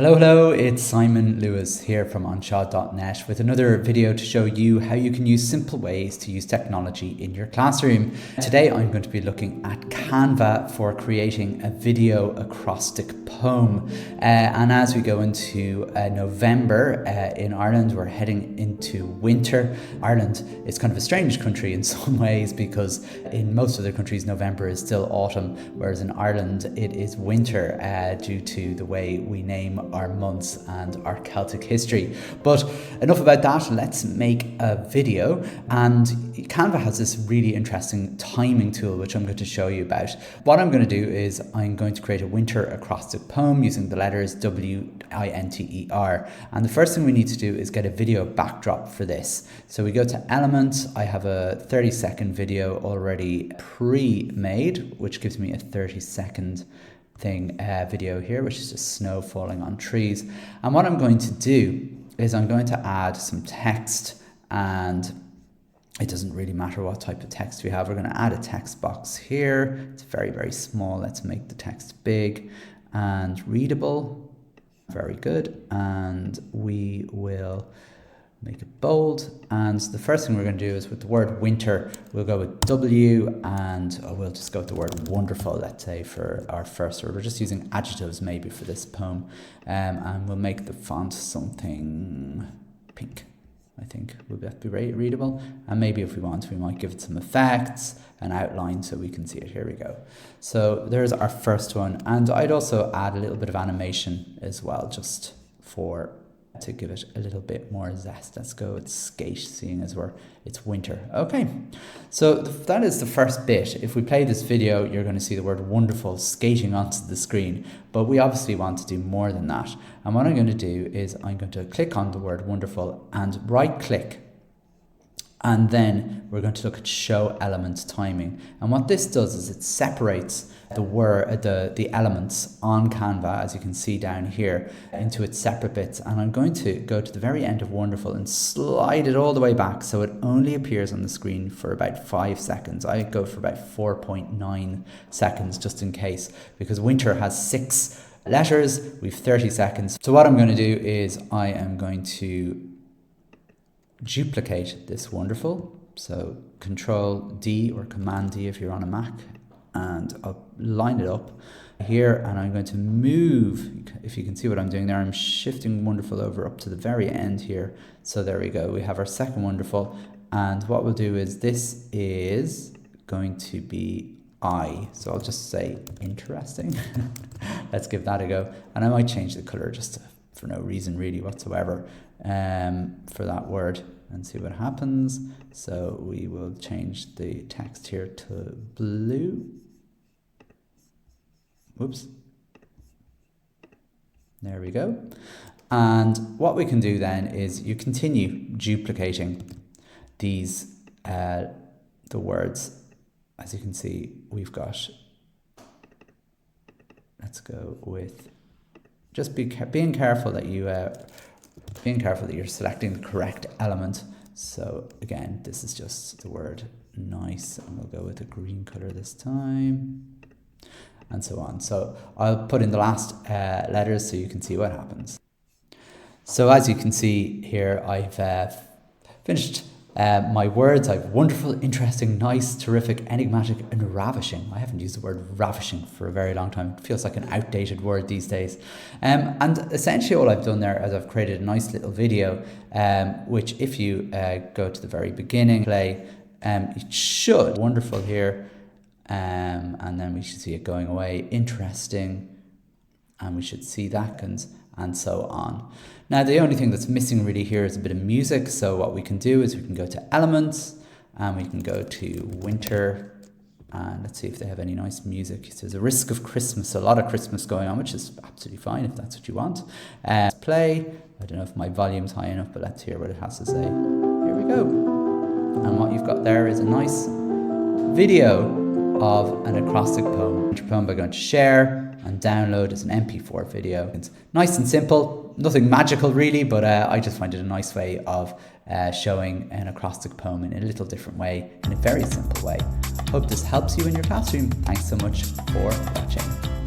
Hello, it's Simon Lewis here from onshaw.net with another video to show you how you can use simple ways to use technology in your classroom. Today I'm going to be looking at Canva for creating a video acrostic poem. And as we go into November in Ireland, we're heading into winter. Ireland is kind of a strange country in some ways because in most other countries November is still autumn, whereas in Ireland it is winter due to the way we name our months and our Celtic history. But enough about that, let's make a video. And Canva has this really interesting timing tool which I'm going to show you about. What I'm going to do is I'm going to create a winter acrostic poem using the letters W-I-N-T-E-R. And the first thing we need to do is get a video backdrop for this. So we go to Element. I have a 30-second video already pre-made, which gives me a 30-second video here, which is just snow falling on trees. And what I'm going to do is I'm going to add some text, and it doesn't really matter what type of text we have. We're going to add a text box here. It's very, very small. Let's make the text big and readable. Very good. And we will make it bold. And the first thing we're going to do is with the word winter, we'll go with W, and we'll just go with the word wonderful, let's say, for our first word. We're just using adjectives maybe for this poem. And we'll make the font something pink. I think will that be readable. And maybe if we want, we might give it some effects, an outline so we can see it. Here we go. So there's our first one. And I'd also add a little bit of animation as well, just to give it a little bit more zest. Let's go with skate, seeing as it's winter. Okay, so that is the first bit. If we play this video, you're going to see the word wonderful skating onto the screen, but we obviously want to do more than that. And what I'm going to do is I'm going to click on the word wonderful and right click, and then we're going to look at show element timing. And what this does is it separates the elements on Canva, as you can see down here, into its separate bits. And I'm going to go to the very end of wonderful and slide it all the way back so it only appears on the screen for about 5 seconds. I go for about 4.9 seconds just in case, because winter has 6 letters, we've 30 seconds. So what I'm going to do is I am going to duplicate this wonderful. So Control D or Command D if you're on a Mac, and I'll line it up here, and I'm going to move, if you can see what I'm doing there, I'm shifting wonderful over up to the very end here. So there we go, we have our second wonderful, and what we'll do is this is going to be I, so I'll just say interesting. Let's give that a go, and I might change the color just for no reason really whatsoever for that word, and see what happens. So we will change the text here to blue. Whoops. There we go. And what we can do then is you continue duplicating these the words. As you can see, we've got, let's go with, just being careful that you're selecting the correct element. So again, this is just the word nice, and we'll go with a green color this time, and so on. So I'll put in the last letters so you can see what happens. So as you can see here, I've finished my words. I've wonderful, interesting, nice, terrific, enigmatic, and ravishing. I haven't used the word ravishing for a very long time. It feels like an outdated word these days. And essentially all I've done there is I've created a nice little video, which if you go to the very beginning, play, it should, wonderful here, and then we should see it going away, interesting, and we should see that, and so on. Now the only thing that's missing really here is a bit of music, so what we can do is we can go to Elements, and we can go to Winter, and let's see if they have any nice music. There's a risk of Christmas, a lot of Christmas going on, which is absolutely fine if that's what you want. Play. I don't know if my volume's high enough, but let's hear what it has to say. Here we go. And what you've got there is a nice video of an acrostic poem. Which poem we're going to share and download as an MP4 video. It's nice and simple, nothing magical really, but I just find it a nice way of showing an acrostic poem in a little different way, in a very simple way. Hope this helps you in your classroom. Thanks so much for watching.